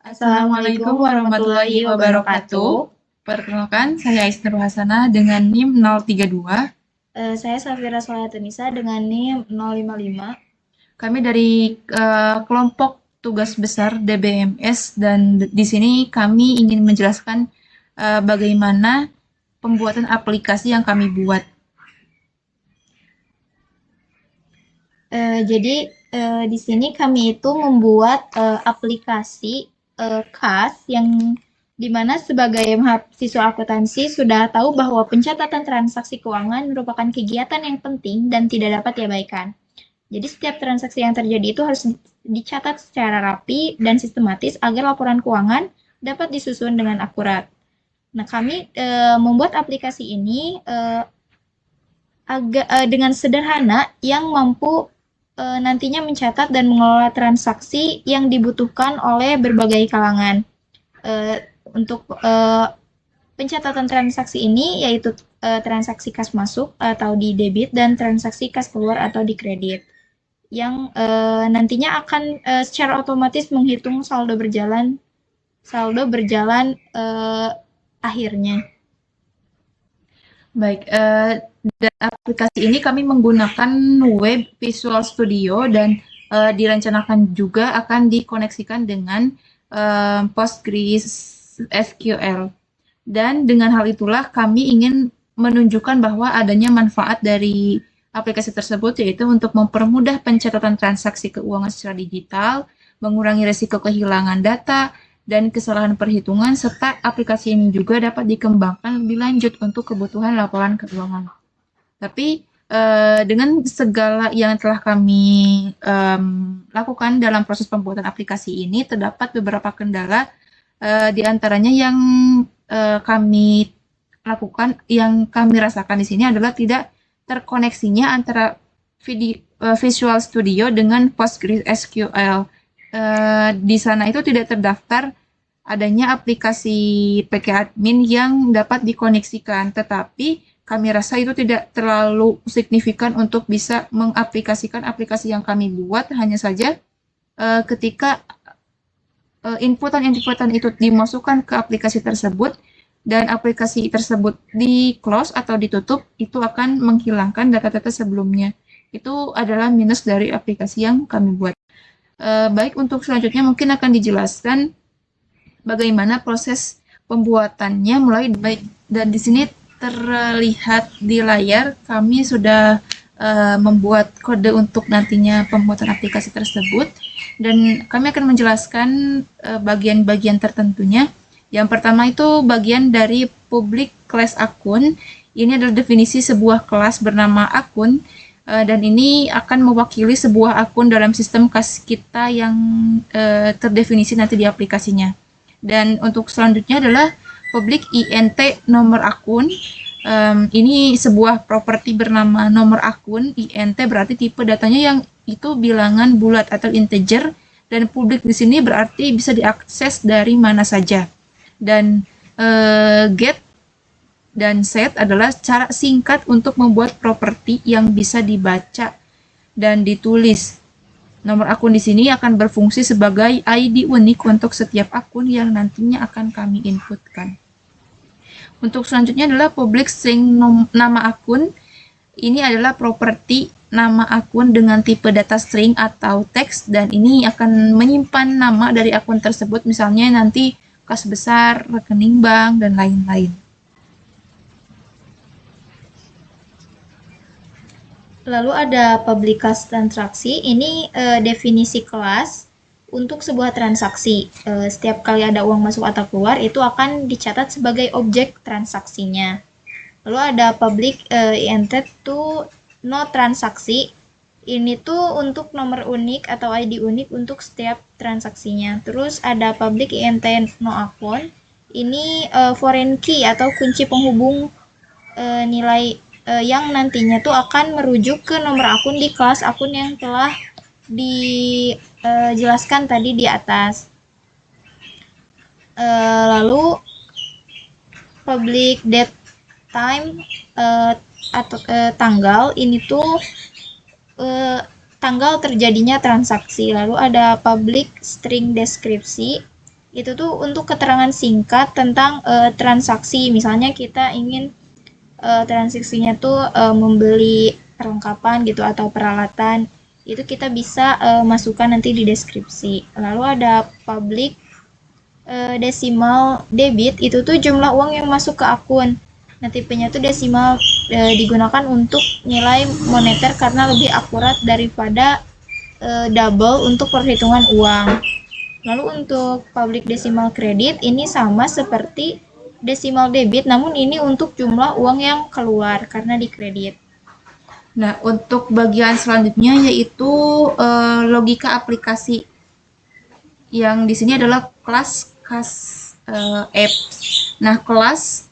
Assalamualaikum warahmatullahi wabarakatuh. Perkenalkan, saya Aisyah Ruhasana dengan NIM 032. Saya Safira Solatunisa dengan NIM 055. Kami dari kelompok tugas besar DBMS dan di sini kami ingin menjelaskan bagaimana pembuatan aplikasi yang kami buat. Jadi di sini kami itu membuat aplikasi KAS yang dimana sebagai mahasiswa akuntansi sudah tahu bahwa pencatatan transaksi keuangan merupakan kegiatan yang penting dan tidak dapat diabaikan. Jadi setiap transaksi yang terjadi itu harus dicatat secara rapi dan sistematis agar laporan keuangan dapat disusun dengan akurat. Nah, kami membuat aplikasi ini dengan sederhana yang mampu nantinya mencatat dan mengelola transaksi yang dibutuhkan oleh berbagai kalangan. Untuk pencatatan transaksi ini yaitu transaksi kas masuk atau di debit dan transaksi kas keluar atau di kredit yang nantinya akan secara otomatis menghitung saldo berjalan akhirnya. Baik, dan aplikasi ini kami menggunakan web Visual Studio dan direncanakan juga akan dikoneksikan dengan PostgreSQL. Dan dengan hal itulah kami ingin menunjukkan bahwa adanya manfaat dari aplikasi tersebut, yaitu untuk mempermudah pencatatan transaksi keuangan secara digital, mengurangi risiko kehilangan data, dan kesalahan perhitungan, serta aplikasi ini juga dapat dikembangkan lebih lanjut untuk kebutuhan laporan keuangan. Tapi dengan segala yang telah kami lakukan dalam proses pembuatan aplikasi ini, terdapat beberapa kendala, di antaranya yang kami lakukan, yang kami rasakan di sini adalah tidak terkoneksinya antara Visual Studio dengan PostgreSQL. Di sana itu tidak terdaftar adanya aplikasi PKadmin yang dapat dikoneksikan, tetapi kami rasa itu tidak terlalu signifikan untuk bisa mengaplikasikan aplikasi yang kami buat. Hanya saja ketika inputan itu dimasukkan ke aplikasi tersebut dan aplikasi tersebut di close atau ditutup, itu akan menghilangkan data-data sebelumnya. Itu adalah minus dari aplikasi yang kami buat. Baik, untuk selanjutnya mungkin akan dijelaskan bagaimana proses pembuatannya mulai baik, dan di sini terlihat di layar kami sudah membuat kode untuk nantinya pembuatan aplikasi tersebut, dan kami akan menjelaskan bagian-bagian tertentunya. Yang pertama itu bagian dari public class akun. Ini adalah definisi sebuah kelas bernama akun, dan ini akan mewakili sebuah akun dalam sistem kas kita yang terdefinisi nanti di aplikasinya. Dan untuk selanjutnya adalah public int nomor akun. Ini sebuah properti bernama nomor akun. Int berarti tipe datanya yang itu bilangan bulat atau integer, dan publik di sini berarti bisa diakses dari mana saja. Dan get dan set adalah cara singkat untuk membuat properti yang bisa dibaca dan ditulis. Nomor akun di sini akan berfungsi sebagai ID unik untuk setiap akun yang nantinya akan kami inputkan. Untuk selanjutnya adalah public string nama akun. Ini adalah properti nama akun dengan tipe data string atau teks, dan ini akan menyimpan nama dari akun tersebut, misalnya nanti kas besar, rekening bank, dan lain-lain. Lalu ada public class transaksi. Ini definisi kelas untuk sebuah transaksi. Setiap kali ada uang masuk atau keluar itu akan dicatat sebagai objek transaksinya. Lalu ada public int to no transaksi. Ini tuh untuk nomor unik atau ID unik untuk setiap transaksinya. Terus ada public int no akun. Ini foreign key atau kunci penghubung nilai yang nantinya tuh akan merujuk ke nomor akun di kelas akun yang telah dijelaskan tadi di atas. Lalu public date time atau tanggal, ini tuh tanggal terjadinya transaksi. Lalu ada public string deskripsi, Itu tuh untuk keterangan singkat tentang transaksi. Misalnya kita ingin transaksinya tuh membeli perlengkapan gitu atau peralatan. Itu kita bisa masukkan nanti di deskripsi. Lalu ada public decimal debit, itu tuh jumlah uang yang masuk ke akun. Nah, tipenya tuh desimal digunakan untuk nilai moneter karena lebih akurat daripada double untuk perhitungan uang. Lalu untuk public decimal credit ini sama seperti decimal debit, namun ini untuk jumlah uang yang keluar karena dikredit. Nah, untuk bagian selanjutnya yaitu logika aplikasi. Yang di sini adalah kelas apps. Nah, kelas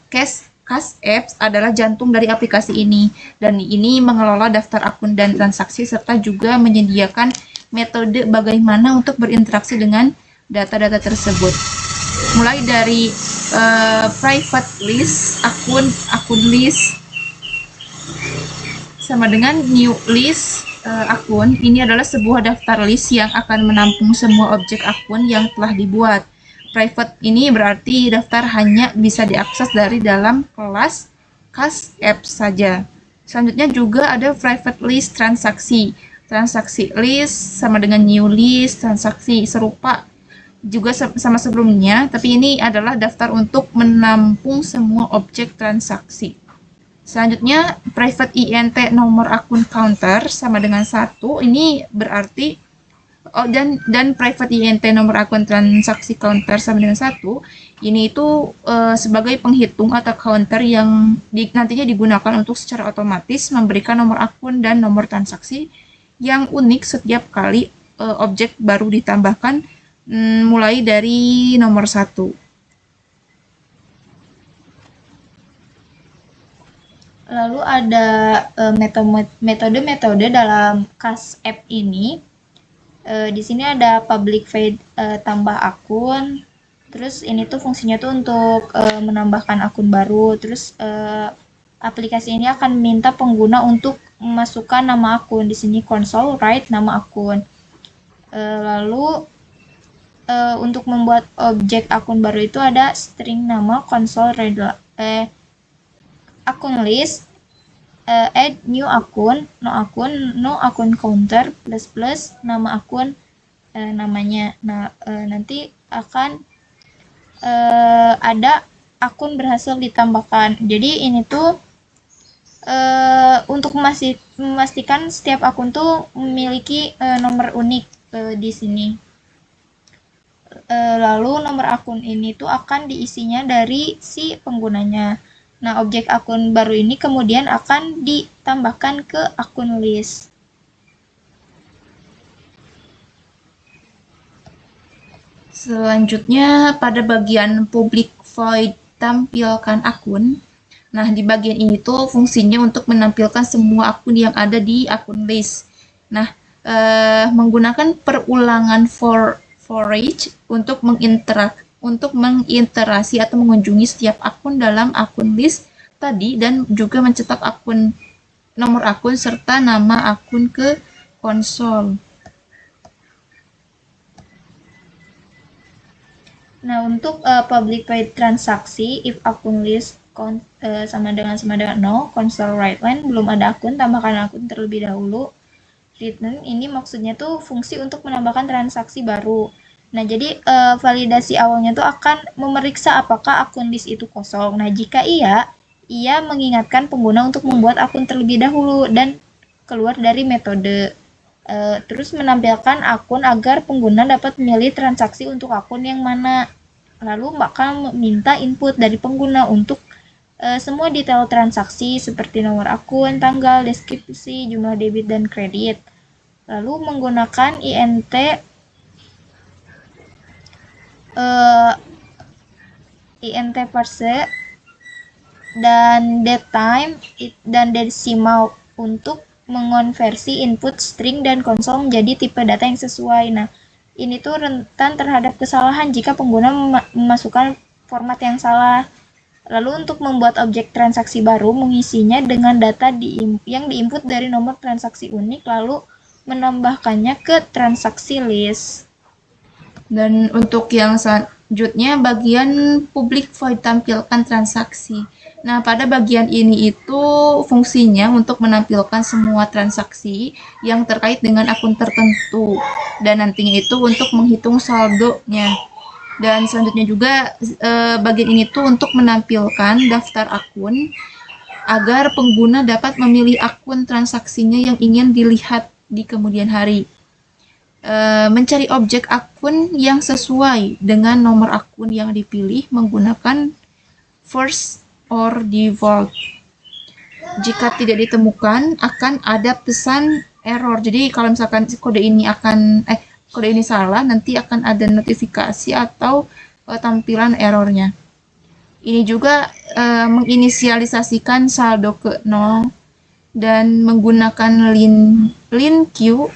Cash Apps adalah jantung dari aplikasi ini, dan ini mengelola daftar akun dan transaksi serta juga menyediakan metode bagaimana untuk berinteraksi dengan data-data tersebut. Mulai dari private list, akun list, sama dengan new list akun. Ini adalah sebuah daftar list yang akan menampung semua objek akun yang telah dibuat. Private ini berarti daftar hanya bisa diakses dari dalam kelas Cash Apps saja. Selanjutnya juga ada private list transaksi. Transaksi list sama dengan new list transaksi, serupa juga sama sebelumnya, tapi ini adalah daftar untuk menampung semua objek transaksi. Selanjutnya private int nomor akun counter sama dengan 1. Ini berarti dan private int nomor akun transaksi counter sama dengan 1. Ini itu sebagai penghitung atau counter yang nantinya digunakan untuk secara otomatis memberikan nomor akun dan nomor transaksi yang unik setiap kali objek baru ditambahkan, mulai dari nomor 1. Lalu ada metode-metode dalam Cash App ini. Di sini ada public void tambah akun. Terus ini tuh fungsinya tuh untuk menambahkan akun baru. Terus aplikasi ini akan minta pengguna untuk memasukkan nama akun. Di sini console write nama akun. Lalu untuk membuat objek akun baru itu ada string nama console akun list, add new akun, no akun counter, plus nama akun, namanya. Nah, nanti akan ada akun berhasil ditambahkan. Jadi ini tuh untuk memastikan setiap akun tuh memiliki nomor unik di sini. Lalu nomor akun ini tuh akan diisinya dari si penggunanya. Nah, objek akun baru ini kemudian akan ditambahkan ke akun list. Selanjutnya pada bagian public void tampilkan akun. Nah, di bagian ini tuh fungsinya untuk menampilkan semua akun yang ada di akun list. Nah, menggunakan perulangan for each untuk mengiterasi atau mengunjungi setiap akun dalam akun list tadi dan juga mencetak nomor akun serta nama akun ke konsol. Nah, untuk public void transaksi, if akun list sama dengan 0, console write line belum ada akun, tambahkan akun terlebih dahulu. Return ini maksudnya tuh fungsi untuk menambahkan transaksi baru. Nah, jadi validasi awalnya tuh akan memeriksa apakah akun list itu kosong. Nah, jika ia mengingatkan pengguna untuk membuat akun terlebih dahulu dan keluar dari metode. Terus menampilkan akun agar pengguna dapat memilih transaksi untuk akun yang mana. Lalu bakal meminta input dari pengguna untuk semua detail transaksi seperti nomor akun, tanggal, deskripsi, jumlah debit dan kredit. Lalu menggunakan int parse dan datetime dan decimal untuk mengonversi input string dan konsol menjadi tipe data yang sesuai. Nah, ini tuh rentan terhadap kesalahan jika pengguna memasukkan format yang salah. Lalu untuk membuat objek transaksi baru, mengisinya dengan data yang diinput dari nomor transaksi unik, lalu menambahkannya ke transaksi list. Dan untuk yang selanjutnya bagian publik void tampilkan transaksi. Nah, pada bagian ini itu fungsinya untuk menampilkan semua transaksi yang terkait dengan akun tertentu dan nantinya itu untuk menghitung saldonya. Dan selanjutnya juga bagian ini tuh untuk menampilkan daftar akun agar pengguna dapat memilih akun transaksinya yang ingin dilihat di kemudian hari. Mencari objek akun yang sesuai dengan nomor akun yang dipilih menggunakan first or default. Jika tidak ditemukan, akan ada pesan error. Jadi kalau misalkan kode ini salah, nanti akan ada notifikasi atau tampilan errornya. Ini juga menginisialisasikan saldo ke 0 dan menggunakan lin queue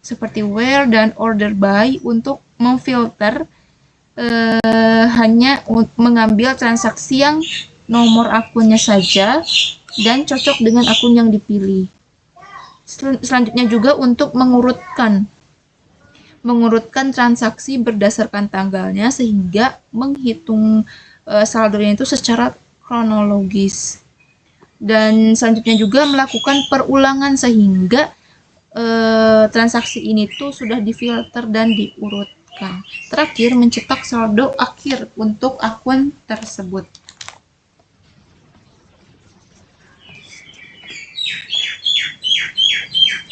seperti where dan order by untuk memfilter hanya mengambil transaksi yang nomor akunnya saja dan cocok dengan akun yang dipilih. Selanjutnya juga untuk mengurutkan transaksi berdasarkan tanggalnya sehingga menghitung saldonya itu secara kronologis. Dan selanjutnya juga melakukan perulangan sehingga transaksi ini tuh sudah difilter dan diurutkan. Terakhir, mencetak saldo akhir untuk akun tersebut.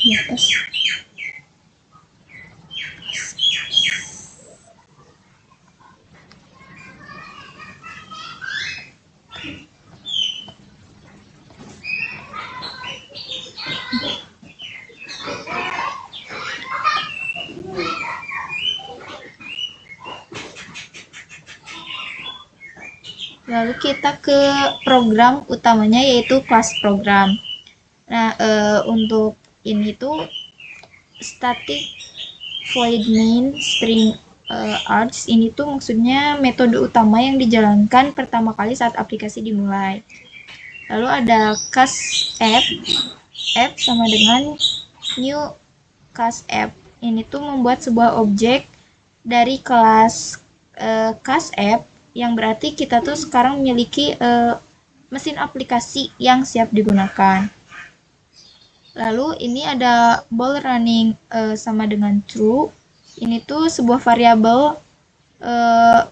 Di atas. Lalu kita ke program utamanya yaitu class program. Nah, untuk ini tuh static void main string args ini tuh maksudnya metode utama yang dijalankan pertama kali saat aplikasi dimulai. Lalu ada class app sama dengan new class app. Ini tuh membuat sebuah objek dari kelas class app yang berarti kita tuh sekarang memiliki mesin aplikasi yang siap digunakan. Lalu ini ada ball running sama dengan true. Ini tuh sebuah variabel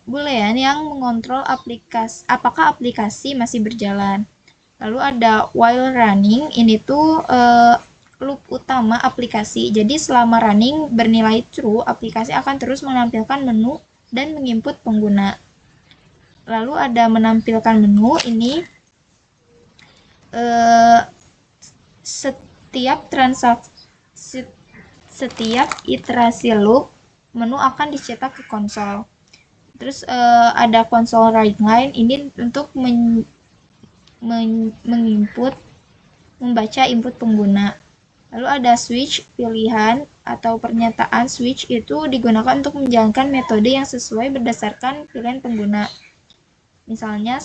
boolean yang mengontrol apakah aplikasi masih berjalan. Lalu ada while running, ini tuh loop utama aplikasi. Jadi selama running bernilai true, aplikasi akan terus menampilkan menu dan menginput pengguna. Lalu ada menampilkan menu, ini setiap iterasi loop, menu akan dicetak ke konsol. Terus ada console write line, ini untuk membaca input pengguna. Lalu ada switch, pilihan atau pernyataan switch itu digunakan untuk menjalankan metode yang sesuai berdasarkan pilihan pengguna. Misalnya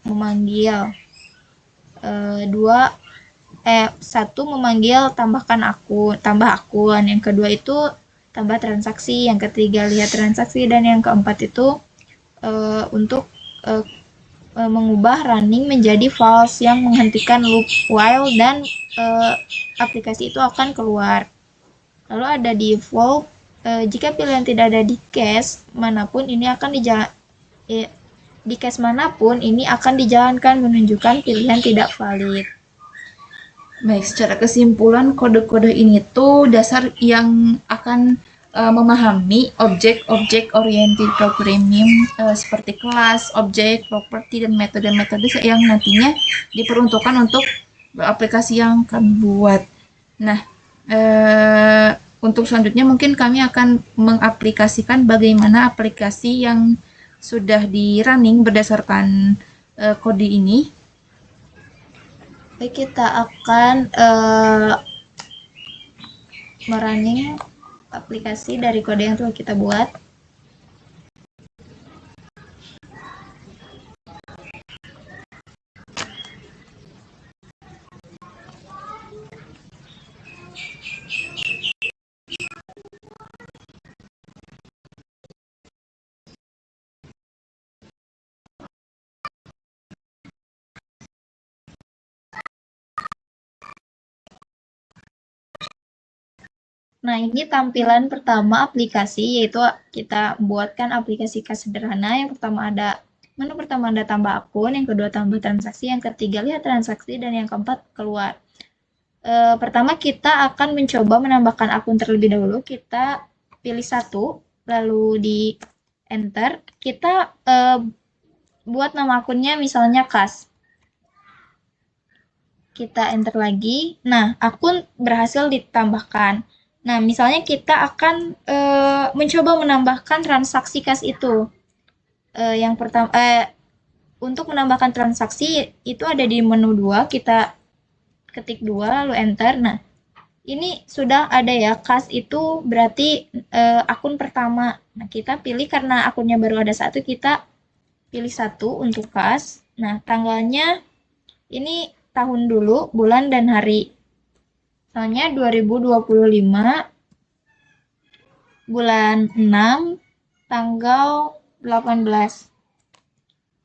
memanggil, satu memanggil tambah akun, yang kedua itu tambah transaksi, yang ketiga lihat transaksi, dan yang keempat itu untuk mengubah running menjadi false yang menghentikan loop while dan aplikasi itu akan keluar. Lalu ada default, jika pilihan tidak ada di cache manapun ini akan di cache manapun ini akan dijalankan menunjukkan pilihan tidak valid. Baik, secara kesimpulan kode-kode ini tuh dasar yang akan memahami objek-objek oriented programming seperti kelas, objek, properti, dan metode-metode yang nantinya diperuntukkan untuk aplikasi yang kami buat. Nah, untuk selanjutnya mungkin kami akan mengaplikasikan bagaimana aplikasi yang sudah di running berdasarkan kode ini. Baik, kita akan merunning aplikasi dari kode yang telah kita buat. Nah, ini tampilan pertama aplikasi, yaitu kita buatkan aplikasi kas sederhana. Yang pertama ada menu pertama ada tambah akun, yang kedua tambah transaksi, yang ketiga lihat transaksi, dan yang keempat keluar. Pertama kita akan mencoba menambahkan akun terlebih dahulu. Kita pilih satu, lalu di enter. Kita buat nama akunnya misalnya kas. Kita enter lagi. Nah, akun berhasil ditambahkan. Nah, misalnya kita akan mencoba menambahkan transaksi kas itu. Yang pertama, untuk menambahkan transaksi itu ada di menu 2, kita ketik 2 lalu enter. Nah, ini sudah ada ya, kas itu berarti akun pertama. Nah, kita pilih karena akunnya baru ada satu, kita pilih satu untuk kas. Nah, tanggalnya ini tahun dulu, bulan dan hari. Misalnya 2025 bulan 6 tanggal 18.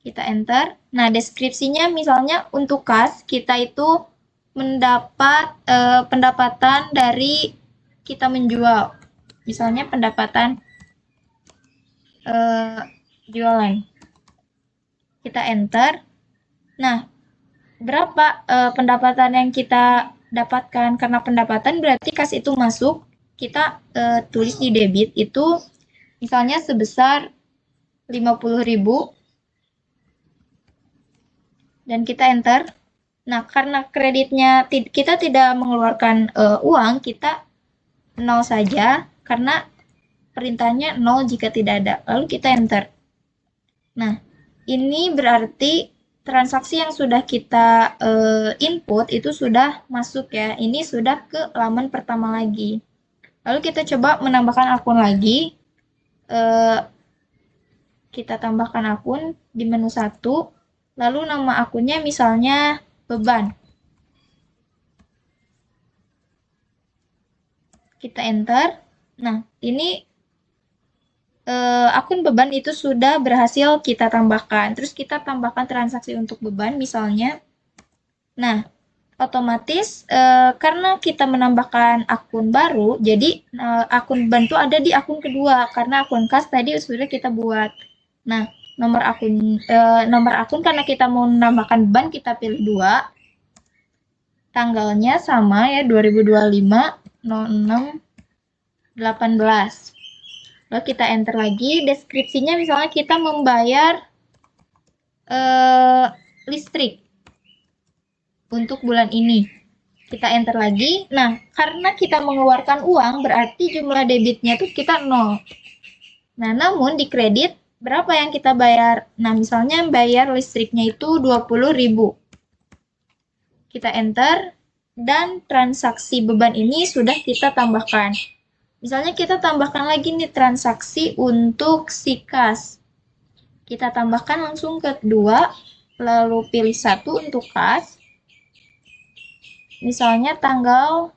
Kita enter. Nah, deskripsinya misalnya untuk kas, kita itu mendapat pendapatan dari kita menjual. Misalnya pendapatan jualan. Kita enter. Nah, berapa pendapatan yang kita dapatkan? Karena pendapatan berarti kas itu masuk, kita tulis di debit itu misalnya sebesar 50.000 dan kita enter. Nah, karena kreditnya kita tidak mengeluarkan uang, kita 0 saja karena perintahnya 0 jika tidak ada. Lalu kita enter. Nah, ini berarti transaksi yang sudah kita input itu sudah masuk ya. Ini sudah ke laman pertama lagi. Lalu kita coba menambahkan akun lagi. Kita tambahkan akun di menu 1. Lalu nama akunnya misalnya beban. Kita enter. Nah, ini akun beban itu sudah berhasil kita tambahkan. Terus kita tambahkan transaksi untuk beban misalnya. Nah, otomatis karena kita menambahkan akun baru, jadi akun beban itu ada di akun kedua karena akun kas tadi sudah kita buat. Nah, nomor akun karena kita mau menambahkan beban kita pilih 2. Tanggalnya sama ya 2025 06 18. Lalu kita enter lagi, deskripsinya misalnya kita membayar listrik untuk bulan ini. Kita enter lagi. Nah, karena kita mengeluarkan uang, berarti jumlah debitnya itu kita 0. Nah, namun di kredit, berapa yang kita bayar? Nah, misalnya bayar listriknya itu 20.000. Kita enter, dan transaksi beban ini sudah kita tambahkan. Misalnya kita tambahkan lagi nih transaksi untuk si kas. Kita tambahkan langsung ke 2, lalu pilih 1 untuk kas. Misalnya tanggal,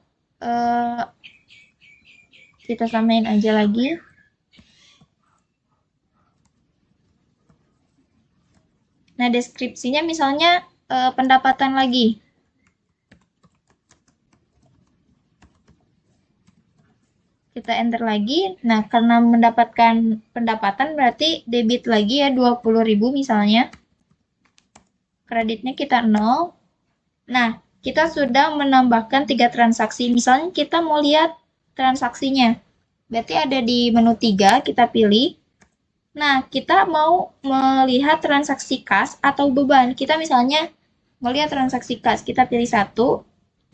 kita samain aja lagi. Nah, deskripsinya misalnya pendapatan lagi. Kita enter lagi. Nah, karena mendapatkan pendapatan berarti debit lagi ya 20.000 misalnya. Kreditnya kita 0. Nah, kita sudah menambahkan 3 transaksi. Misalnya kita mau lihat transaksinya. Berarti ada di menu 3, kita pilih. Nah, kita mau melihat transaksi kas atau beban. Kita misalnya melihat transaksi kas. Kita pilih 1,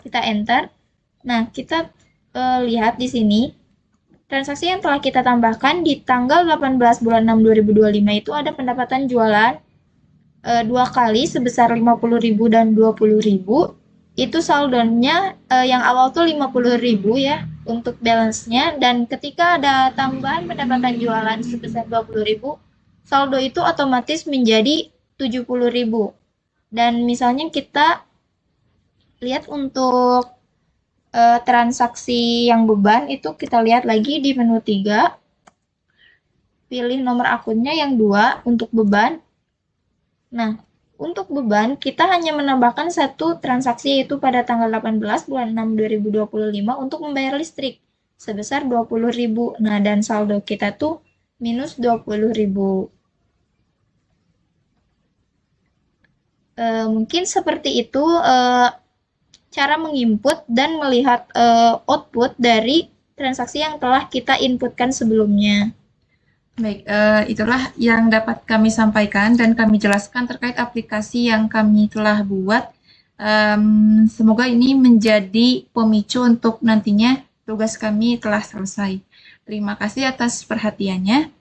kita enter. Nah, kita lihat di sini. Transaksi yang telah kita tambahkan di tanggal 18 bulan 6 2025 itu ada pendapatan jualan 2 kali sebesar 50.000 dan 20.000. Itu saldonya yang awal tuh 50.000 ya untuk balance-nya, dan ketika ada tambahan pendapatan jualan sebesar 20.000, saldo itu otomatis menjadi 70.000. Dan misalnya kita lihat untuk transaksi yang beban itu kita lihat lagi di menu 3. Pilih nomor akunnya yang 2 untuk beban. Nah, untuk beban, kita hanya menambahkan 1 transaksi yaitu pada tanggal 18 bulan 6 2025 untuk membayar listrik. sebesar 20.000. Nah, dan saldo kita tuh minus 20.000. Mungkin seperti itu cara menginput dan melihat output dari transaksi yang telah kita inputkan sebelumnya. Baik, itulah yang dapat kami sampaikan dan kami jelaskan terkait aplikasi yang kami telah buat. Semoga ini menjadi pemicu untuk nantinya tugas kami telah selesai. Terima kasih atas perhatiannya.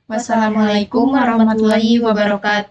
Wassalamualaikum warahmatullahi wabarakatuh.